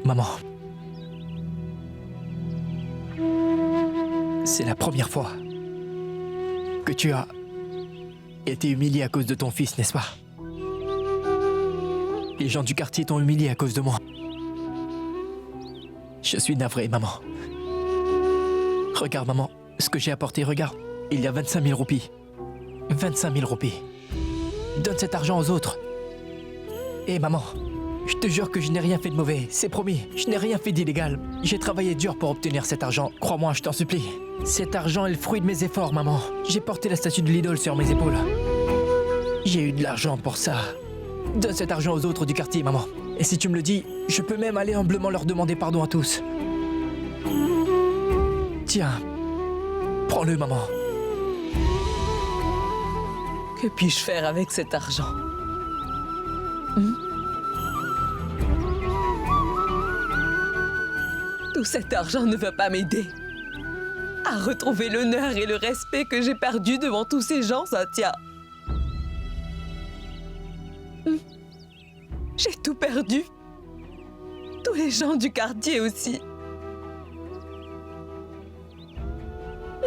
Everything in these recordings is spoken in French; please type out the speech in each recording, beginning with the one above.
Maman. C'est la première fois que tu as été humiliée à cause de ton fils, n'est-ce pas? Les gens du quartier t'ont humiliée à cause de moi. Je suis navré, maman. Regarde, maman, ce que j'ai apporté, regarde. Il y a 25 000 roupies. 25 000 roupies. Donne cet argent aux autres. Et maman, je te jure que je n'ai rien fait de mauvais, c'est promis. Je n'ai rien fait d'illégal. J'ai travaillé dur pour obtenir cet argent. Crois-moi, je t'en supplie. Cet argent est le fruit de mes efforts, maman. J'ai porté la statue de l'idole sur mes épaules. J'ai eu de l'argent pour ça. Donne cet argent aux autres du quartier, maman. Et si tu me le dis, je peux même aller humblement leur demander pardon à tous. Tiens, prends-le, maman. Que puis-je faire avec cet argent? Tout cet argent ne va pas m'aider à retrouver l'honneur et le respect que j'ai perdu devant tous ces gens, Satya. J'ai tout perdu. Tous les gens du quartier aussi.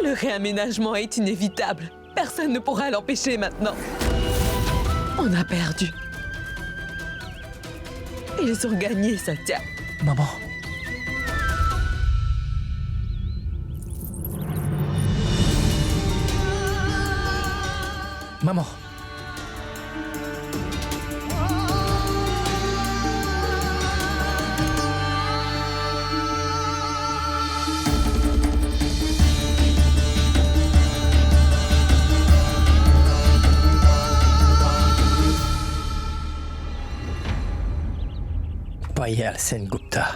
Le réaménagement est inévitable. Personne ne pourra l'empêcher maintenant. On a perdu. Ils ont gagné, Satya. Maman. Maman. Payal Sengupta.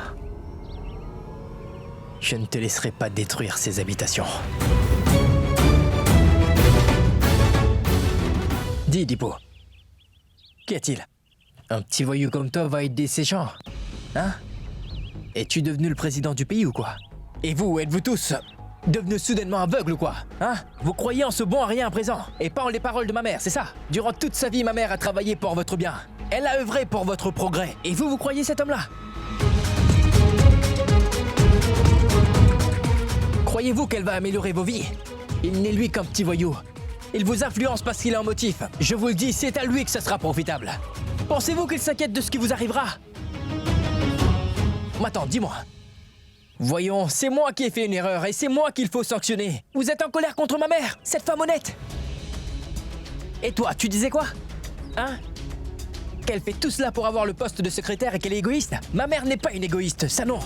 Je ne te laisserai pas détruire ces habitations. Dis, Dipo. Qu'y a-t-il? Un petit voyou comme toi va aider ces gens? Hein? Es-tu devenu le président du pays ou quoi? Et vous, êtes-vous tous devenus soudainement aveugles ou quoi? Hein? Vous croyez en ce bon à rien à présent? Et pas en les paroles de ma mère, c'est ça? Durant toute sa vie, ma mère a travaillé pour votre bien. Elle a œuvré pour votre progrès. Et vous croyez cet homme-là? Croyez-vous qu'elle va améliorer vos vies? Il n'est lui qu'un petit voyou. Il vous influence parce qu'il a un motif. Je vous le dis, c'est à lui que ce sera profitable. Pensez-vous qu'il s'inquiète de ce qui vous arrivera? Attends, dis-moi. Voyons, c'est moi qui ai fait une erreur et c'est moi qu'il faut sanctionner. Vous êtes en colère contre ma mère, cette femme honnête. Et toi, tu disais quoi? Hein? Qu'elle fait tout cela pour avoir le poste de secrétaire et qu'elle est égoïste? Ma mère n'est pas une égoïste, ça non.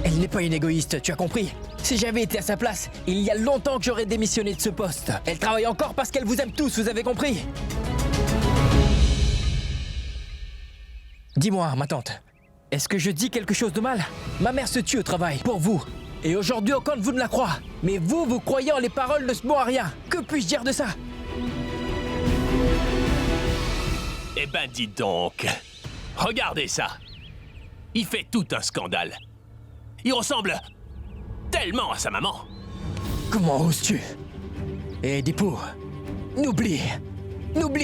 Elle n'est pas une égoïste, tu as compris? Si j'avais été à sa place, il y a longtemps que j'aurais démissionné de ce poste. Elle travaille encore parce qu'elle vous aime tous, vous avez compris? Dis-moi, ma tante, est-ce que je dis quelque chose de mal? Ma mère se tue au travail, pour vous. Et aujourd'hui, aucun de vous ne la croit. Mais vous, vous croyez en les paroles de ce bon à rien. Que puis-je dire de ça? Eh ben, dites donc. Regardez ça. Il fait tout un scandale. Il ressemble tellement à sa maman. Comment oses-tu? Eh, Dipo, n'oublie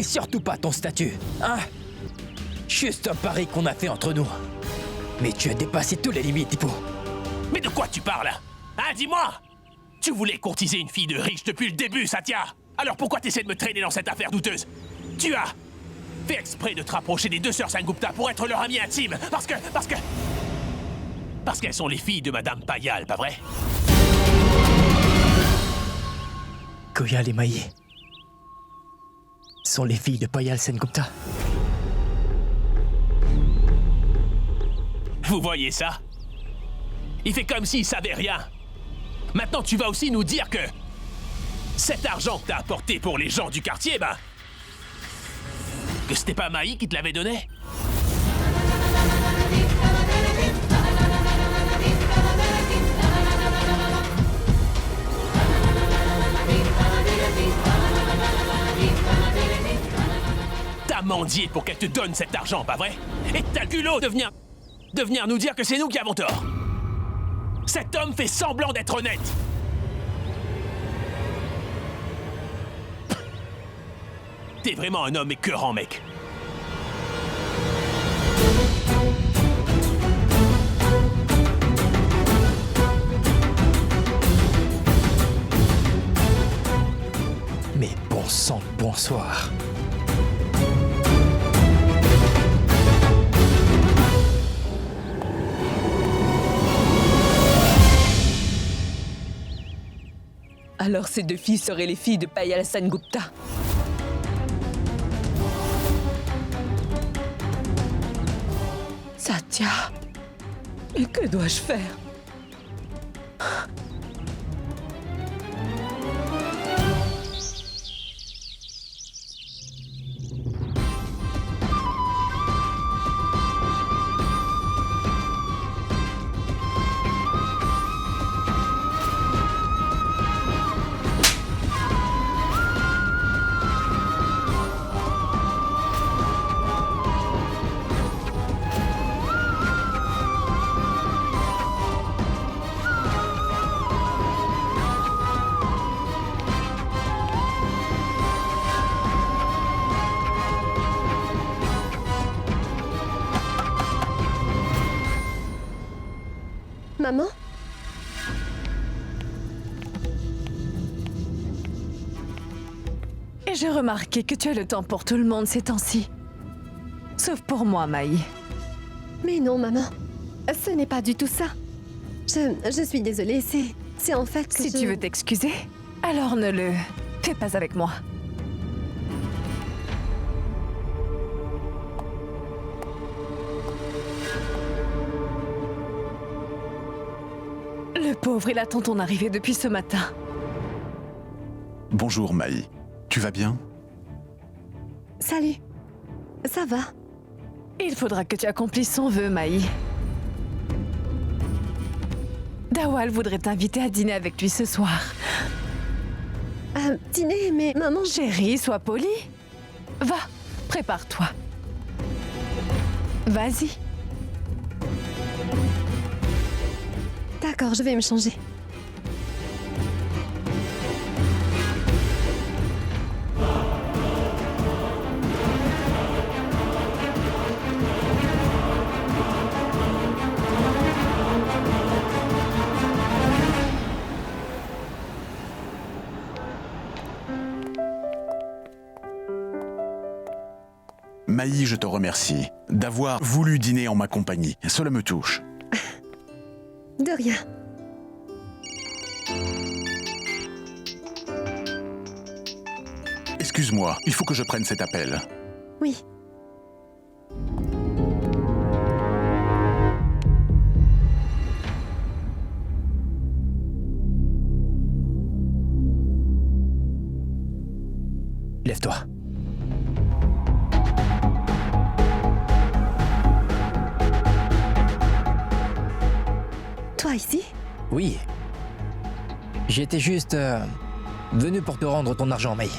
surtout pas ton statut, hein? Juste un pari qu'on a fait entre nous. Mais tu as dépassé toutes les limites, Dipo. Mais de quoi tu parles? Hein, dis-moi! Tu voulais courtiser une fille de riche depuis le début, Satya! Alors pourquoi t'essaies de me traîner dans cette affaire douteuse? Tu as fait exprès de te rapprocher des deux sœurs Sengupta pour être leur amie intime, parce qu'elles sont les filles de Madame Payal, pas vrai? Koyal et Maï sont les filles de Payal Sengupta. Vous voyez ça? Il fait comme s'il savait rien. Maintenant, tu vas aussi nous dire que cet argent que t'as apporté pour les gens du quartier, que c'était pas Maï qui te l'avait donné? T'as mendié pour qu'elle te donne cet argent, pas vrai? Et t'as le culot de venir nous dire que c'est nous qui avons tort. Cet homme fait semblant d'être honnête. T'es vraiment un homme écœurant, mec. sang de bonsoir. Alors ces deux filles seraient les filles de Payal Sengupta. Satya, et que dois-je faire? Maman? Et j'ai remarqué que tu as le temps pour tout le monde ces temps-ci. Sauf pour moi, Maï. Mais non, maman. Ce n'est pas du tout ça. Je suis désolée, c'est en fait que Si tu veux t'excuser, alors ne le fais pas avec moi. Le pauvre, il attend ton arrivée depuis ce matin. Bonjour Maï, tu vas bien? Salut. Ça va? Il faudra que tu accomplisses son vœu, Maï. Dawal voudrait t'inviter à dîner avec lui ce soir. Dîner, mais maman... Chérie, sois polie. Va, prépare-toi. Vas-y. D'accord, je vais me changer. Maï, je te remercie d'avoir voulu dîner en ma compagnie. Cela me touche. De rien. Excuse-moi, il faut que je prenne cet appel. Oui. Lève-toi. Toi ici? Oui. J'étais juste venu pour te rendre ton argent, Maï.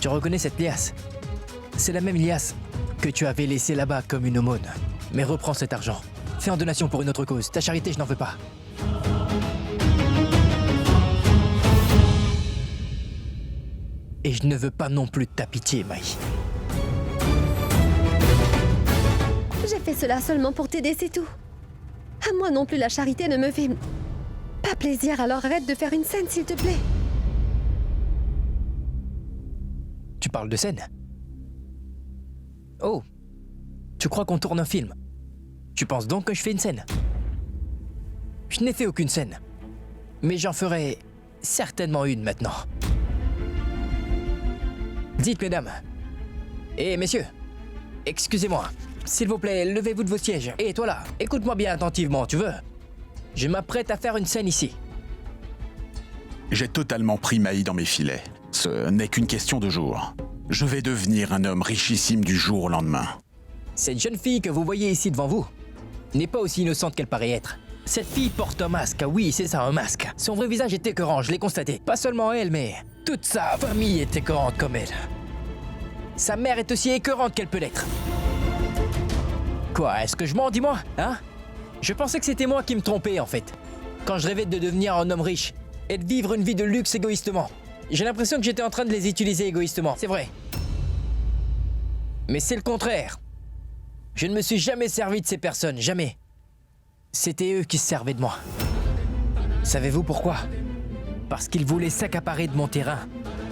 Tu reconnais cette liasse? C'est la même liasse que tu avais laissée là-bas comme une aumône. Mais reprends cet argent. Fais en donation pour une autre cause. Ta charité, je n'en veux pas. Et je ne veux pas non plus de ta pitié, Maï. J'ai fait cela seulement pour t'aider, c'est tout. À moi non plus, la charité ne me fait pas plaisir, alors arrête de faire une scène, s'il te plaît. Tu parles de scène? Oh, tu crois qu'on tourne un film? Tu penses donc que je fais une scène? Je n'ai fait aucune scène. Mais j'en ferai certainement une maintenant. Dites, mesdames. Et messieurs, excusez-moi. S'il vous plaît, levez-vous de vos sièges. Et toi là, écoute-moi bien attentivement, tu veux? Je m'apprête à faire une scène ici. J'ai totalement pris Maï dans mes filets. Ce n'est qu'une question de jours. Je vais devenir un homme richissime du jour au lendemain. Cette jeune fille que vous voyez ici devant vous n'est pas aussi innocente qu'elle paraît être. Cette fille porte un masque, oui, c'est ça, un masque. Son vrai visage est écœurant, je l'ai constaté. Pas seulement elle, mais toute sa famille est écœurante comme elle. Sa mère est aussi écœurante qu'elle peut l'être. Quoi, est-ce que je mens, dis-moi, hein? Je pensais que c'était moi qui me trompais, en fait. Quand je rêvais de devenir un homme riche et de vivre une vie de luxe égoïstement. J'ai l'impression que j'étais en train de les utiliser égoïstement, c'est vrai. Mais c'est le contraire. Je ne me suis jamais servi de ces personnes, jamais. C'était eux qui se servaient de moi. Savez-vous pourquoi? Parce qu'ils voulaient s'accaparer de mon terrain,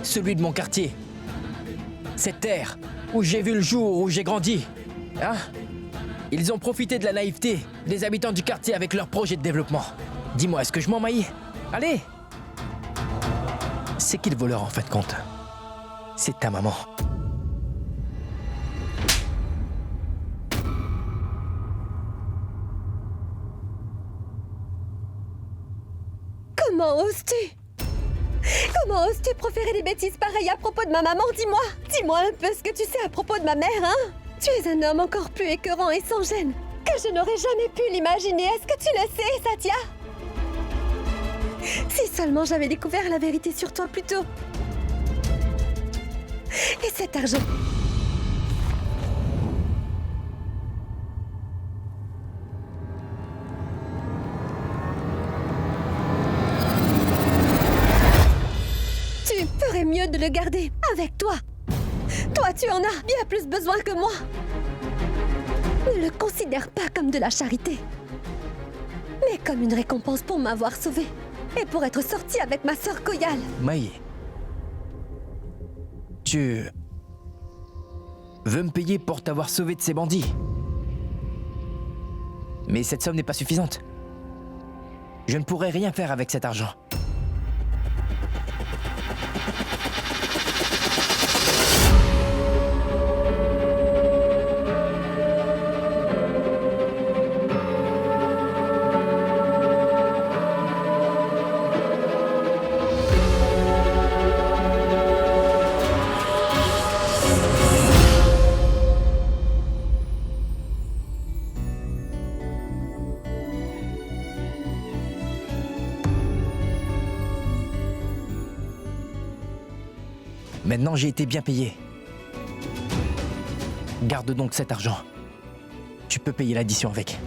celui de mon quartier. Cette terre où j'ai vu le jour, où j'ai grandi. Hein? Ils ont profité de la naïveté des habitants du quartier avec leur projet de développement. Dis-moi, est-ce que je m'en maillais? Allez! C'est qui le voleur en fin de compte? C'est ta maman. Comment oses-tu? Comment oses-tu proférer des bêtises pareilles à propos de ma maman? Dis-moi! Dis-moi un peu ce que tu sais à propos de ma mère, hein? Tu es un homme encore plus écœurant et sans gêne que je n'aurais jamais pu l'imaginer. Est-ce que tu le sais, Satya? Si seulement j'avais découvert la vérité sur toi plus tôt. Et cet argent... Tu ferais mieux de le garder avec toi. Toi, tu en as bien plus besoin que moi. Ne le considère pas comme de la charité, mais comme une récompense pour m'avoir sauvé et pour être sorti avec ma sœur Koyal. Maï, tu veux me payer pour t'avoir sauvé de ces bandits. Mais cette somme n'est pas suffisante. Je ne pourrai rien faire avec cet argent. Maintenant, j'ai été bien payé. Garde donc cet argent. Tu peux payer l'addition avec.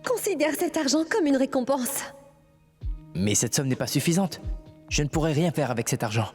Considère cet argent comme une récompense. Mais cette somme n'est pas suffisante. Je ne pourrai rien faire avec cet argent.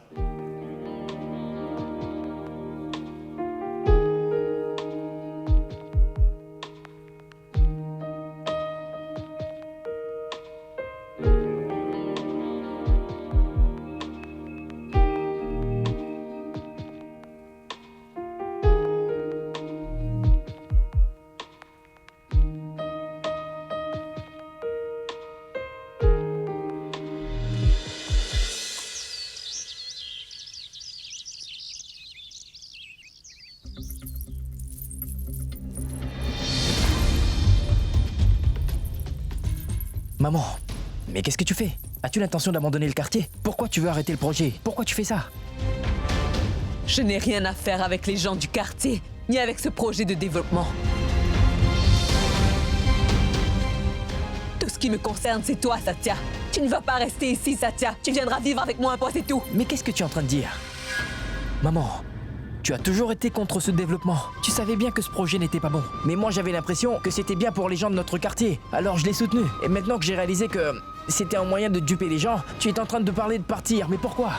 Maman, mais qu'est-ce que tu fais? As-tu l'intention d'abandonner le quartier? Pourquoi tu veux arrêter le projet? Pourquoi tu fais ça? Je n'ai rien à faire avec les gens du quartier, ni avec ce projet de développement. Tout ce qui me concerne, c'est toi, Satya. Tu ne vas pas rester ici, Satya. Tu viendras vivre avec moi, un point, c'est tout. Mais qu'est-ce que tu es en train de dire? Maman, tu as toujours été contre ce développement. Tu savais bien que ce projet n'était pas bon. Mais moi, j'avais l'impression que c'était bien pour les gens de notre quartier. Alors je l'ai soutenu. Et maintenant que j'ai réalisé que c'était un moyen de duper les gens, tu es en train de parler de partir. Mais pourquoi?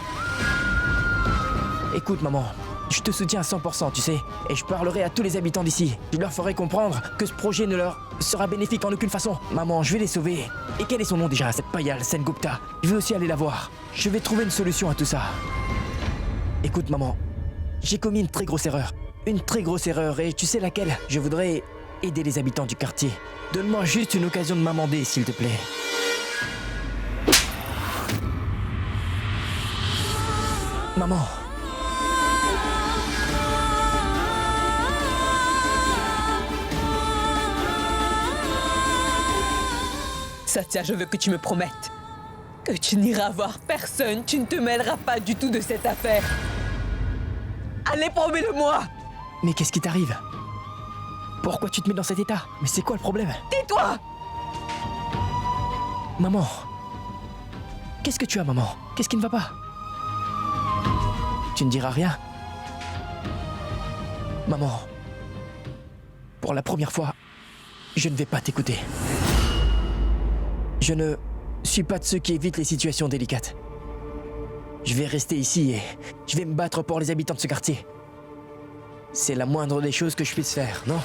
Écoute, maman, je te soutiens à 100%, tu sais. Et je parlerai à tous les habitants d'ici. Je leur ferai comprendre que ce projet ne leur sera bénéfique en aucune façon. Maman, je vais les sauver. Et quel est son nom déjà, cette Payal Sengupta? Je veux aussi aller la voir. Je vais trouver une solution à tout ça. Écoute, maman, j'ai commis une très grosse erreur. Une très grosse erreur, et tu sais laquelle? Je voudrais aider les habitants du quartier. Donne-moi juste une occasion de m'amender, s'il te plaît. Maman. Satya, je veux que tu me promettes que tu n'iras voir personne, tu ne te mêleras pas du tout de cette affaire. Allez, promets-le-moi! Mais qu'est-ce qui t'arrive? Pourquoi tu te mets dans cet état? Mais c'est quoi le problème? Tais-toi! Maman. Qu'est-ce que tu as, maman? Qu'est-ce qui ne va pas? Tu ne diras rien? Maman. Pour la première fois, je ne vais pas t'écouter. Je ne suis pas de ceux qui évitent les situations délicates. Je vais rester ici et je vais me battre pour les habitants de ce quartier. C'est la moindre des choses que je puisse faire, non?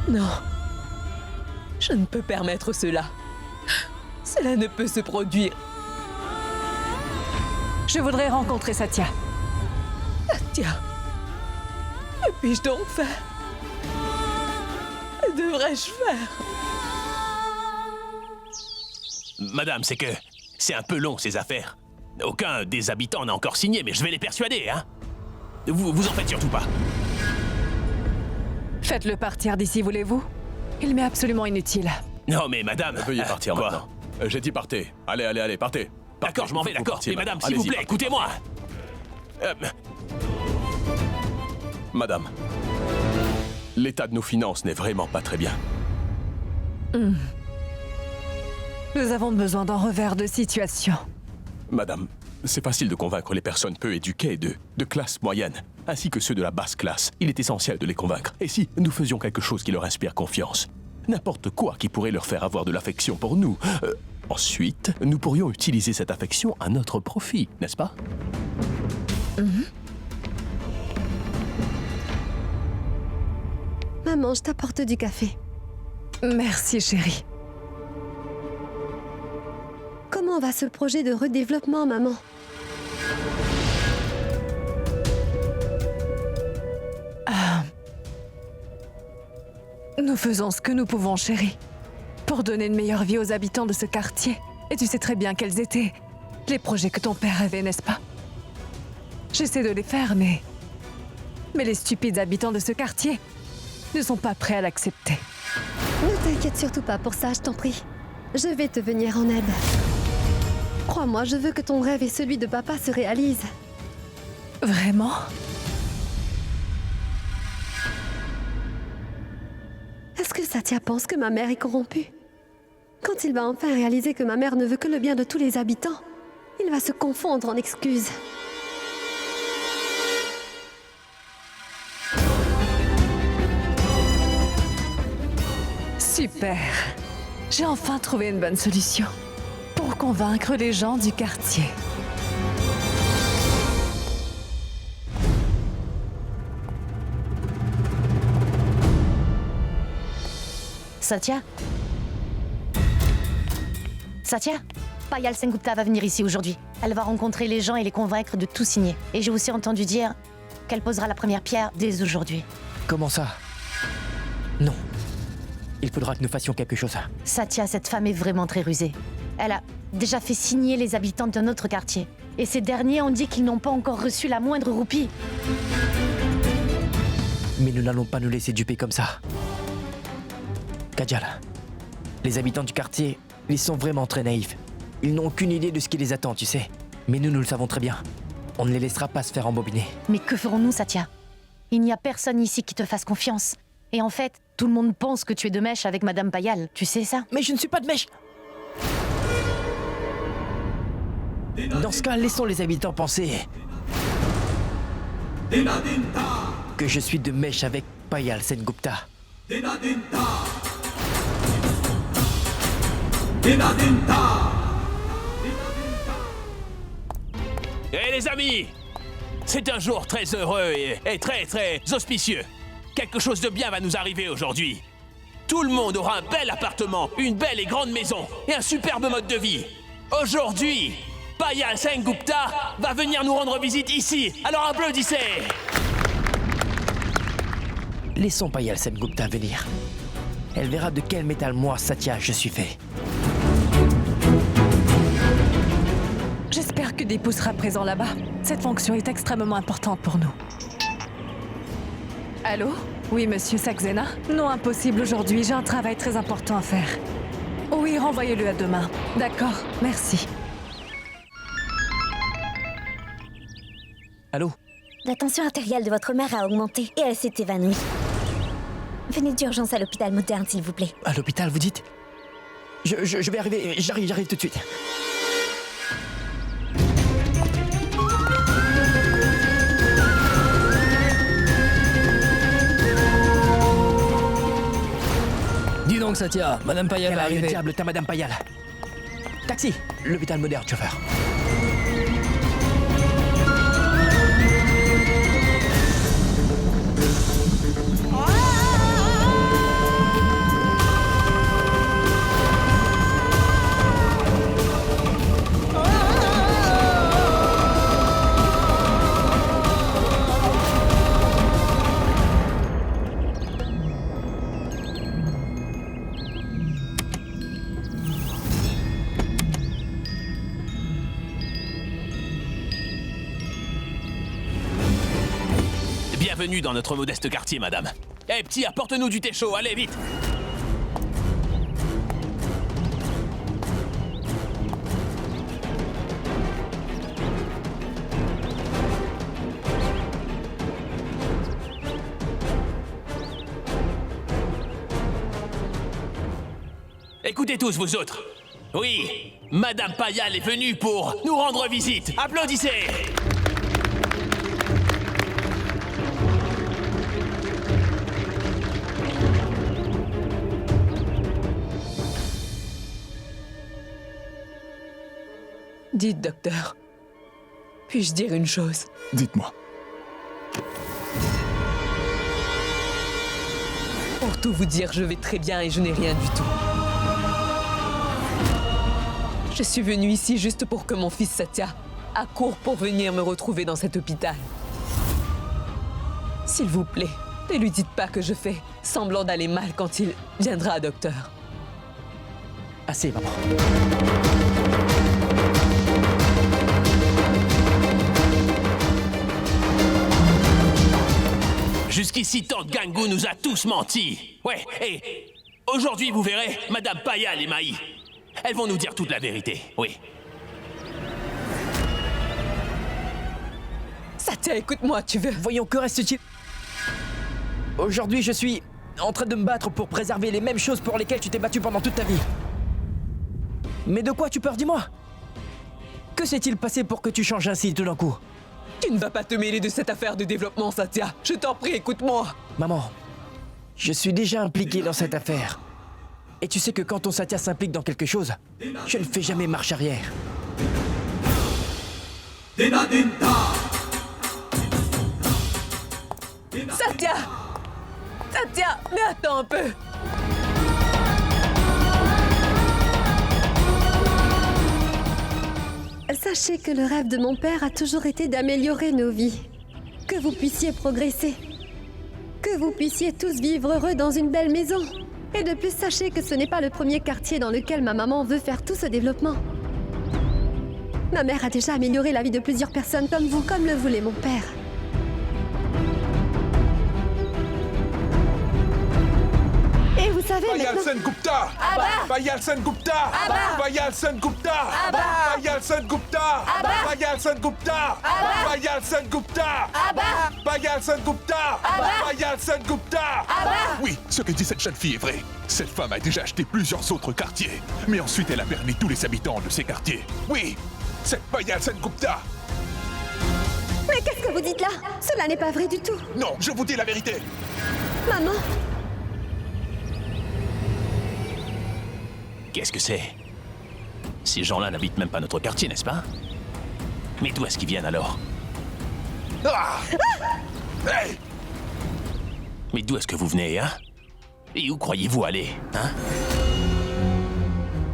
Non. Je ne peux permettre cela. Cela ne peut se produire. Je voudrais rencontrer Satya. Tiens. Que puis-je donc faire? Que devrais-je faire? Madame, c'est que c'est un peu long, ces affaires. Aucun des habitants n'a encore signé, mais je vais les persuader, hein. Vous en faites surtout pas. Faites-le partir d'ici, voulez-vous? Il m'est absolument inutile. Non, mais madame... Veuillez partir quoi? maintenant. J'ai dit partez. Allez, partez. D'accord, je m'en vais, Vous d'accord. partiez, Mais madame, s'il vous Allez-y, plaît, partez. écoutez-moi. Madame, l'état de nos finances n'est vraiment pas très bien. Nous avons besoin d'un revers de situation. Madame, c'est facile de convaincre les personnes peu éduquées de classe moyenne, ainsi que ceux de la basse classe. Il est essentiel de les convaincre. Et si nous faisions quelque chose qui leur inspire confiance? N'importe quoi qui pourrait leur faire avoir de l'affection pour nous. Ensuite, nous pourrions utiliser cette affection à notre profit, n'est-ce pas? Maman, je t'apporte du café. Merci, chérie. Comment va ce projet de redéveloppement, maman? Nous faisons ce que nous pouvons, chérie, pour donner une meilleure vie aux habitants de ce quartier. Et tu sais très bien quels étaient les projets que ton père avait, n'est-ce pas? J'essaie de les faire, mais les stupides habitants de ce quartier ne sont pas prêts à l'accepter. Ne t'inquiète surtout pas pour ça, je t'en prie. Je vais te venir en aide. Crois-moi, je veux que ton rêve et celui de papa se réalisent. Vraiment? Est-ce que Satya pense que ma mère est corrompue? Quand il va enfin réaliser que ma mère ne veut que le bien de tous les habitants, il va se confondre en excuses. Super! J'ai enfin trouvé une bonne solution pour convaincre les gens du quartier. Satya? Satya? Payal Sengupta va venir ici aujourd'hui. Elle va rencontrer les gens et les convaincre de tout signer. Et j'ai aussi entendu dire qu'elle posera la première pierre dès aujourd'hui. Comment ça? Non. Il faudra que nous fassions quelque chose. Satya, cette femme est vraiment très rusée. Elle a déjà fait signer les habitants d'un autre quartier. Et ces derniers ont dit qu'ils n'ont pas encore reçu la moindre roupie. Mais nous n'allons pas nous laisser duper comme ça. Kajal, les habitants du quartier, ils sont vraiment très naïfs. Ils n'ont aucune idée de ce qui les attend, tu sais. Mais nous le savons très bien. On ne les laissera pas se faire embobiner. Mais que ferons-nous, Satya? Il n'y a personne ici qui te fasse confiance. Et en fait, tout le monde pense que tu es de mèche avec Madame Payal. Tu sais ça? Mais je ne suis pas de mèche. Dans ce cas, laissons les habitants penser que je suis de mèche avec Payal Sengupta. Eh les amis, c'est un jour très heureux et très auspicieux. Quelque chose de bien va nous arriver aujourd'hui. Tout le monde aura un bel appartement, une belle et grande maison et un superbe mode de vie. Aujourd'hui, Payal Sengupta va venir nous rendre visite ici. Alors applaudissez! Laissons Payal Sengupta venir. Elle verra de quel métal moi, Satya, je suis fait. J'espère sûr que Deepu sera présent là-bas. Cette fonction est extrêmement importante pour nous. Allô? Oui, monsieur Saxena? Non, impossible aujourd'hui, j'ai un travail très important à faire. Oui, renvoyez-le à demain. D'accord, merci. Allô? La tension artérielle de votre mère a augmenté et elle s'est évanouie. Venez d'urgence à l'hôpital moderne, s'il vous plaît. À l'hôpital, vous dites? Je vais arriver, j'arrive tout de suite. Dis donc, Satya, Madame Payal Quel va arriver. diable, t'as Madame Payal. Taxi, l'hôpital moderne, chauffeur. Bienvenue dans notre modeste quartier, madame. Eh, petit, apporte-nous du thé chaud, allez, vite! Écoutez tous, vous autres. Oui, Madame Payal est venue pour nous rendre visite. Applaudissez! Dites, docteur. Puis-je dire une chose? Dites-moi. Pour tout vous dire, je vais très bien et je n'ai rien du tout. Je suis venue ici juste pour que mon fils Satya accourt pour venir me retrouver dans cet hôpital. S'il vous plaît, ne lui dites pas que je fais semblant d'aller mal quand il viendra, docteur. Assez, maman. Jusqu'ici, Tante Gangu nous a tous menti. Ouais, et aujourd'hui, vous verrez, Madame Payal et Maï. Elles vont nous dire toute la vérité, oui. Satya, écoute-moi, tu veux... Voyons, que reste-t-il? Aujourd'hui, je suis en train de me battre pour préserver les mêmes choses pour lesquelles tu t'es battu pendant toute ta vie. Mais de quoi tu peur, dis-moi? Que s'est-il passé pour que tu changes ainsi tout d'un coup? Tu ne vas pas te mêler de cette affaire de développement, Satya. Je t'en prie, écoute-moi. Maman, je suis déjà impliqué dans cette affaire. Et tu sais que quand ton Satya s'implique dans quelque chose, je ne fais jamais marche arrière. Satya! Satya, mais attends un peu. Sachez que le rêve de mon père a toujours été d'améliorer nos vies. Que vous puissiez progresser. Que vous puissiez tous vivre heureux dans une belle maison. Et de plus, sachez que ce n'est pas le premier quartier dans lequel ma maman veut faire tout ce développement. Ma mère a déjà amélioré la vie de plusieurs personnes comme vous, comme le voulait mon père. Et vous savez Payal maintenant... Sen Gupta! Payal Sen Gupta! Payal Sen Gupta! Payal Sen Gupta! Payal Sen Gupta! Payal Sen Gupta! Payal Sen Gupta! Payal Sen Gupta! Oui, ce que dit cette jeune fille est vrai. Cette femme a déjà acheté plusieurs autres quartiers. Mais ensuite, elle a permis tous les habitants de ces quartiers. Oui, cette Payal Sen Gupta! Mais qu'est-ce que vous dites là? Cela n'est pas vrai du tout. Non, je vous dis la vérité. Maman, Qu'est-ce que c'est? Ces gens-là n'habitent même pas notre quartier, n'est-ce pas? Mais d'où est-ce qu'ils viennent alors? Ah! Hey! Mais d'où est-ce que vous venez, hein? Et où croyez-vous aller, hein?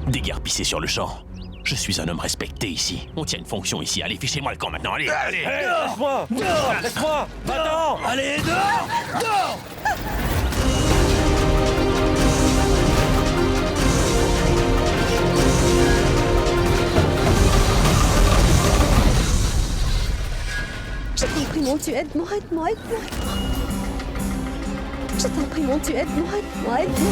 Déguerpissez sur le champ. Je suis un homme respecté ici. On tient une fonction ici. Allez, fichez-moi le camp maintenant, allez, allez! Laisse-moi! Dehors! Laisse-moi! Va-t'en! Allez, dehors! Dehors! Je t'en prie, mon Dieu, aide-moi, aide-moi, aide-moi, aide-moi. Je t'en prie, mon Dieu, aide-moi, aide-moi, aide-moi.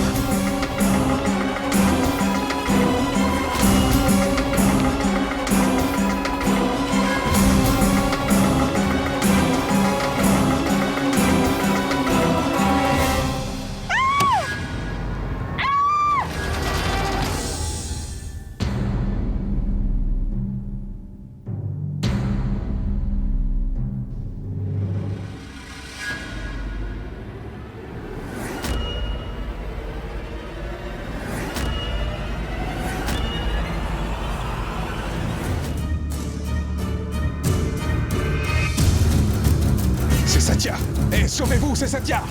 C'est Satya. Hé, sauvez-vous, c'est Satya.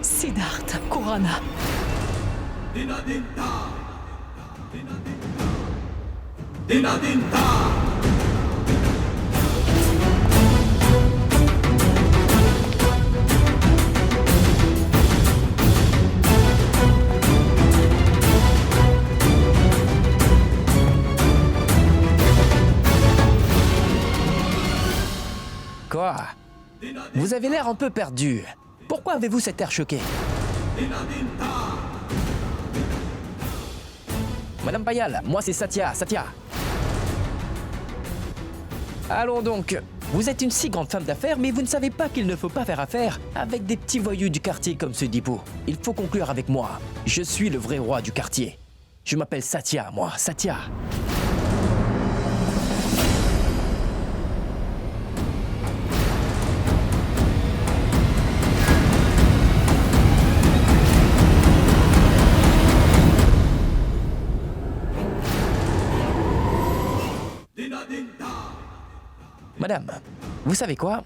Siddhartha Kurana. Quoi? Vous avez l'air un peu perdu. Pourquoi avez-vous cet air choqué? Madame Payal, moi c'est Satya, Satya. Allons donc. Vous êtes une si grande femme d'affaires, mais vous ne savez pas qu'il ne faut pas faire affaire avec des petits voyous du quartier comme ce Dipo. Il faut conclure avec moi. Je suis le vrai roi du quartier. Je m'appelle Satya, moi, Satya. Madame, vous savez quoi?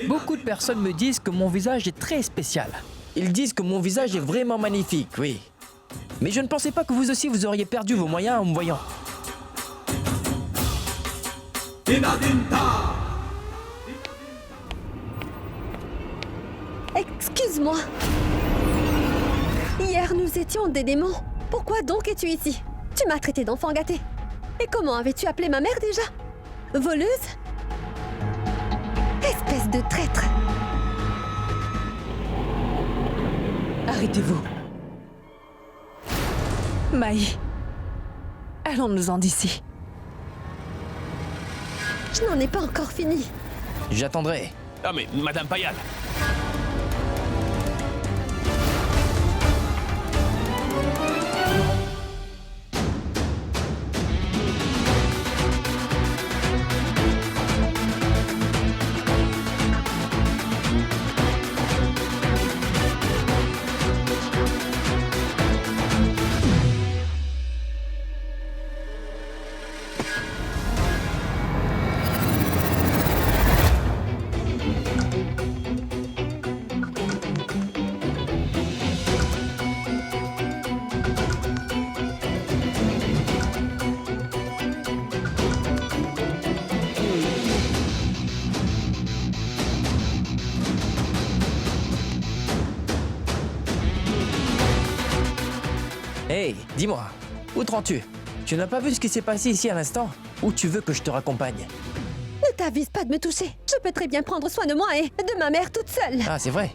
Beaucoup de personnes me disent que mon visage est très spécial. Ils disent que mon visage est vraiment magnifique, oui. Mais je ne pensais pas que vous aussi vous auriez perdu vos moyens en me voyant. Excuse-moi. Hier, nous étions des démons. Pourquoi donc es-tu ici? Tu m'as traité d'enfant gâté. Et comment avais-tu appelé ma mère déjà? Voleuse? Espèce de traître. Arrêtez-vous. Maï, allons-nous-en d'ici. Je n'en ai pas encore fini. J'attendrai. Ah mais, Madame Payal. Hey, dis-moi, où te rends-tu? Tu n'as pas vu ce qui s'est passé ici à l'instant? Ou tu veux que je te raccompagne? Ne t'avise pas de me toucher. Je peux très bien prendre soin de moi et de ma mère toute seule. Ah, c'est vrai.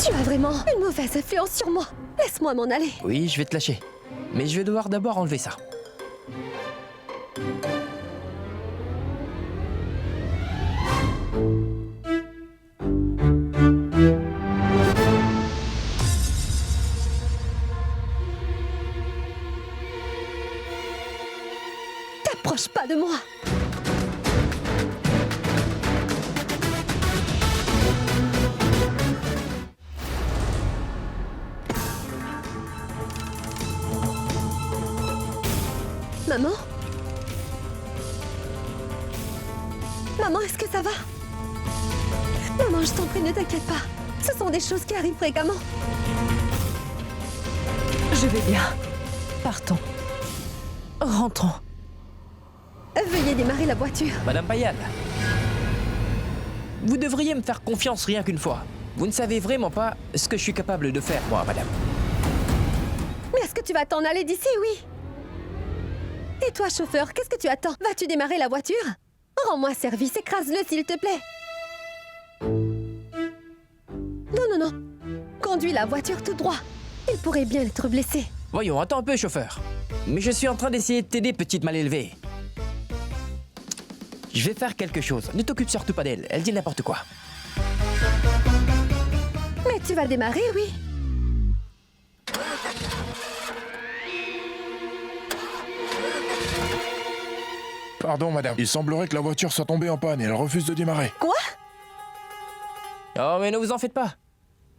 Tu as vraiment une mauvaise influence sur moi. Laisse-moi m'en aller. Oui, je vais te lâcher. Mais je vais devoir d'abord enlever ça. T'approches pas de moi. Maman? Maman, est-ce que ça va? Maman, je t'en prie, ne t'inquiète pas. Ce sont des choses qui arrivent fréquemment. Je vais bien. Partons. Rentrons. Veuillez démarrer la voiture. Madame Payal, vous devriez me faire confiance rien qu'une fois. Vous ne savez vraiment pas ce que je suis capable de faire, moi, madame. Mais est-ce que tu vas t'en aller d'ici, oui? Et toi, chauffeur, qu'est-ce que tu attends? Vas-tu démarrer la voiture? Rends-moi service, écrase-le, s'il te plaît. Non, non, non. Conduis la voiture tout droit. Il pourrait bien être blessé. Voyons, attends un peu, chauffeur. Mais je suis en train d'essayer de t'aider, petite mal élevée. Je vais faire quelque chose. Ne t'occupe surtout pas d'elle. Elle dit n'importe quoi. Mais tu vas démarrer, oui? Pardon, madame. Il semblerait que la voiture soit tombée en panne et elle refuse de démarrer. Quoi? Oh, mais ne vous en faites pas.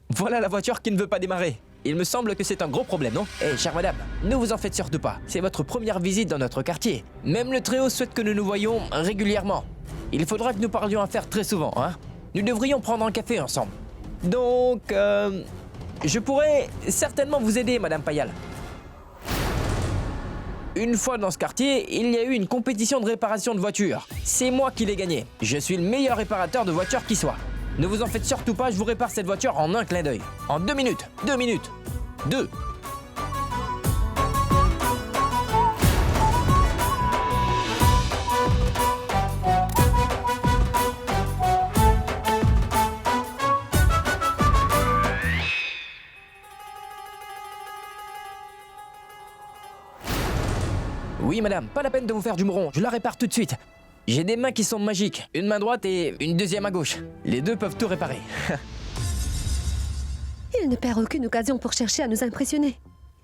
Voilà la voiture qui ne veut pas démarrer. Il me semble que c'est un gros problème, non? Eh, chère madame, ne vous en faites surtout pas. C'est votre première visite dans notre quartier. Même le Très-Haut souhaite que nous nous voyions régulièrement. Il faudra que nous parlions à faire très souvent, hein? Nous devrions prendre un café ensemble. Donc, je pourrais certainement vous aider, madame Payal. Une fois dans ce quartier, il y a eu une compétition de réparation de voitures. C'est moi qui l'ai gagnée. Je suis le meilleur réparateur de voitures qui soit. Ne vous en faites surtout pas, je vous répare cette voiture en un clin d'œil. En 2 minutes. 2 minutes. 2. Oui, madame, pas la peine de vous faire du mouron, je la répare tout de suite. J'ai des mains qui sont magiques, une main droite et une deuxième à gauche. Les deux peuvent tout réparer. Il ne perd aucune occasion pour chercher à nous impressionner.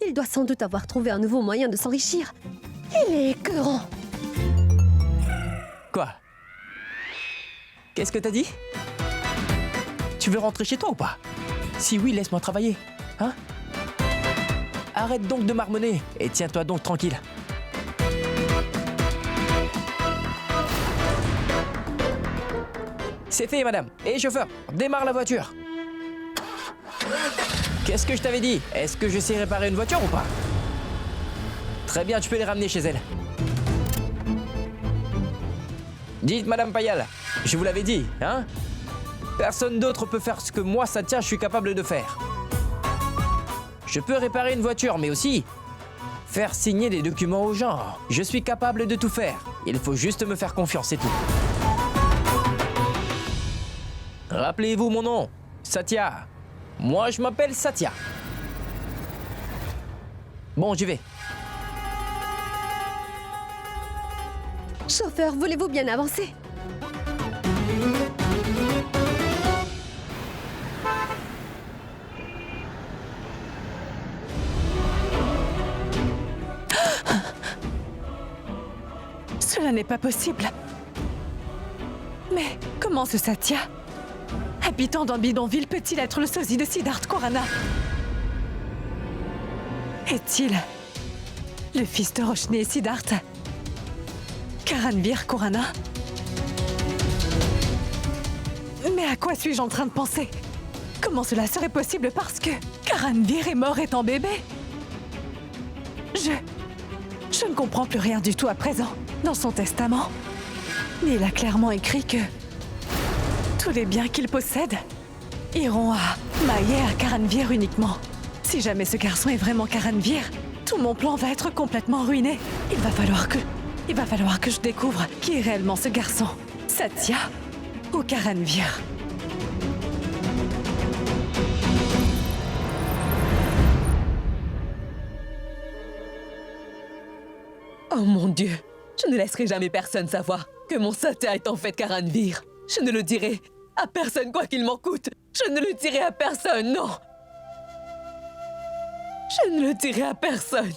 Il doit sans doute avoir trouvé un nouveau moyen de s'enrichir. Il est écœurant. Quoi? Qu'est-ce que t'as dit? Tu veux rentrer chez toi ou pas? Si oui, laisse-moi travailler. Hein? Arrête donc de marmonner et tiens-toi donc tranquille. C'est fait, madame. Et chauffeur, démarre la voiture. Qu'est-ce que je t'avais dit? Est-ce que je sais réparer une voiture ou pas? Très bien, tu peux les ramener chez elle. Dites, madame Payal, je vous l'avais dit, hein? Personne d'autre peut faire ce que moi, Satya, je suis capable de faire. Je peux réparer une voiture, mais aussi faire signer des documents aux gens. Je suis capable de tout faire. Il faut juste me faire confiance, c'est tout. Rappelez-vous mon nom, Satya. Moi, je m'appelle Satya. Bon, j'y vais. Chauffeur, voulez-vous bien avancer? Cela n'est pas possible. Mais comment ce Satya, habitant d'un bidonville, peut-il être le sosie de Siddharth Khurana? Est-il le fils de Roshni et Siddharth? Karanvir Khurana? Mais à quoi suis-je en train de penser? Comment cela serait possible parce que Karanvir est mort étant bébé? Je ne comprends plus rien du tout à présent. Dans son testament, il a clairement écrit que tous les biens qu'il possède iront à Maye et à Karanvir uniquement. Si jamais ce garçon est vraiment Karanvir, tout mon plan va être complètement ruiné. Il va falloir que je découvre qui est réellement ce garçon. Satya ou Karanvir. Oh mon Dieu, je ne laisserai jamais personne savoir que mon Satya est en fait Karanvir. Je ne le dirai à personne quoi qu'il m'en coûte. Je ne le dirai à personne, non. Je ne le dirai à personne.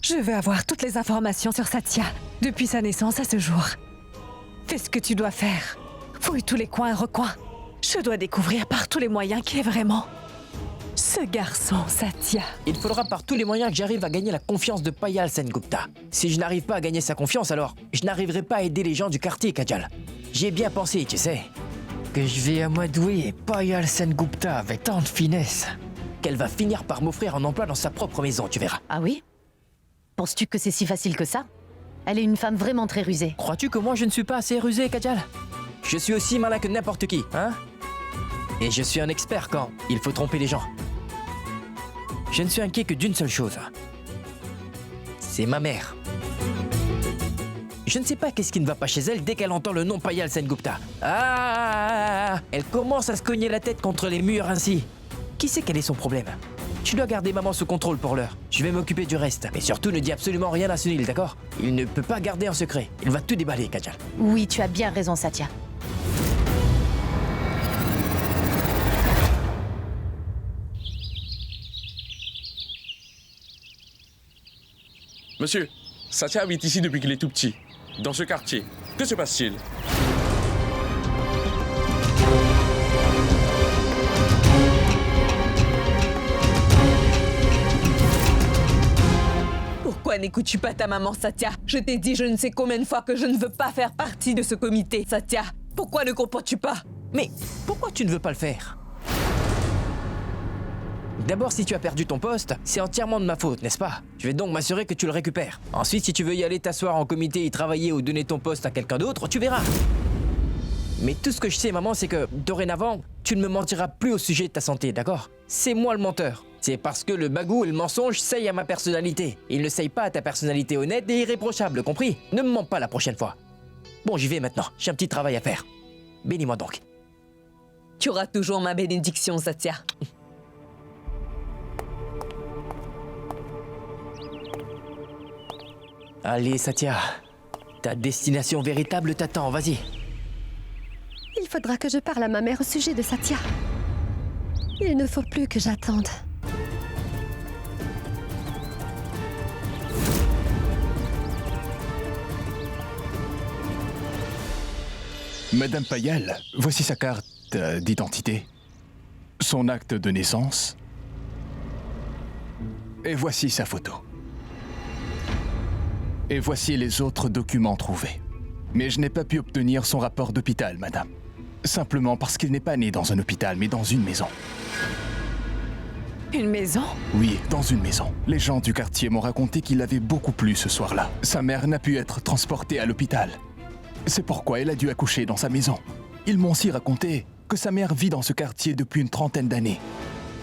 Je veux avoir toutes les informations sur Satya, depuis sa naissance à ce jour. Fais ce que tu dois faire. Fouille tous les coins et recoins. Je dois découvrir par tous les moyens qui est vraiment ce garçon, Satya. Il faudra par tous les moyens que j'arrive à gagner la confiance de Payal Sengupta. Si je n'arrive pas à gagner sa confiance, alors je n'arriverai pas à aider les gens du quartier, Kajal. J'y ai bien pensé, tu sais, que je vais amadouer Payal Sengupta avec tant de finesse qu'elle va finir par m'offrir un emploi dans sa propre maison, tu verras. Ah oui? Penses-tu que c'est si facile que ça? Elle est une femme vraiment très rusée. Crois-tu que moi je ne suis pas assez rusé, Kajal? Je suis aussi malin que n'importe qui, hein? Et je suis un expert quand il faut tromper les gens. Je ne suis inquiet que d'une seule chose. C'est ma mère. Je ne sais pas qu'est-ce qui ne va pas chez elle dès qu'elle entend le nom Payal Sengupta. Ah! Elle commence à se cogner la tête contre les murs ainsi. Qui sait quel est son problème? Tu dois garder maman sous contrôle pour l'heure. Je vais m'occuper du reste. Mais surtout, ne dis absolument rien à Sunil, d'accord? Il ne peut pas garder un secret. Il va tout déballer, Kajal. Oui, tu as bien raison, Satya. Monsieur, Satya habite ici depuis qu'il est tout petit, dans ce quartier. Que se passe-t-il? Pourquoi n'écoutes-tu pas ta maman, Satya? Je t'ai dit je ne sais combien de fois que je ne veux pas faire partie de ce comité, Satya. Pourquoi ne comprends-tu pas? Mais pourquoi tu ne veux pas le faire? D'abord, si tu as perdu ton poste, c'est entièrement de ma faute, n'est-ce pas? Je vais donc m'assurer que tu le récupères. Ensuite, si tu veux y aller t'asseoir en comité, y travailler ou donner ton poste à quelqu'un d'autre, tu verras. Mais tout ce que je sais, maman, c'est que, dorénavant, tu ne me mentiras plus au sujet de ta santé, d'accord? C'est moi le menteur. C'est parce que le bagou et le mensonge seyent à ma personnalité. Il ne seyent pas à ta personnalité honnête et irréprochable, compris? Ne me mens pas la prochaine fois. Bon, j'y vais maintenant. J'ai un petit travail à faire. Bénis-moi donc. Tu auras toujours ma bénédiction, Satya. Allez, Satya. Ta destination véritable t'attend, vas-y. Il faudra que je parle à ma mère au sujet de Satya. Il ne faut plus que j'attende. Madame Payal, voici sa carte d'identité, son acte de naissance, et voici sa photo. Et voici les autres documents trouvés. Mais je n'ai pas pu obtenir son rapport d'hôpital, madame. Simplement parce qu'il n'est pas né dans un hôpital, mais dans une maison. Une maison? Oui, dans une maison. Les gens du quartier m'ont raconté qu'il avait beaucoup plu ce soir-là. Sa mère n'a pu être transportée à l'hôpital. C'est pourquoi elle a dû accoucher dans sa maison. Ils m'ont aussi raconté que sa mère vit dans ce quartier depuis une trentaine d'années.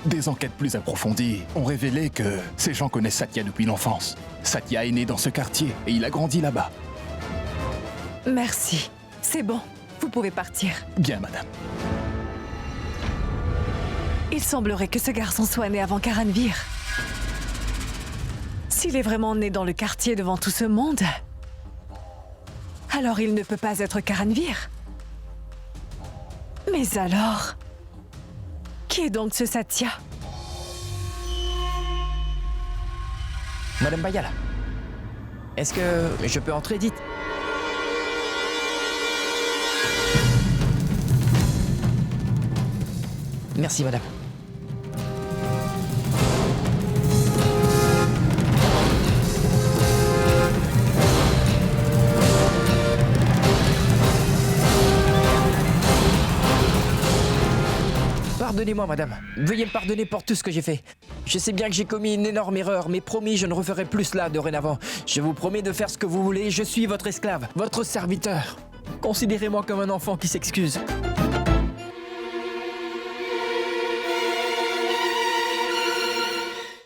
Des enquêtes plus approfondies ont révélé que ces gens connaissent Satya depuis l'enfance. Satya est né dans ce quartier et il a grandi là-bas. Merci. C'est bon. Vous pouvez partir. Bien, madame. Il semblerait que ce garçon soit né avant Karanvir. S'il est vraiment né dans le quartier devant tout ce monde, alors il ne peut pas être Karanvir. Mais alors, qui est donc ce Satya? Madame Payal, est-ce que je peux entrer, dites? Merci, madame. Pardonnez-moi, madame. Veuillez me pardonner pour tout ce que j'ai fait. Je sais bien que j'ai commis une énorme erreur, mais promis, je ne referai plus cela dorénavant. Je vous promets de faire ce que vous voulez. Je suis votre esclave, votre serviteur. Considérez-moi comme un enfant qui s'excuse.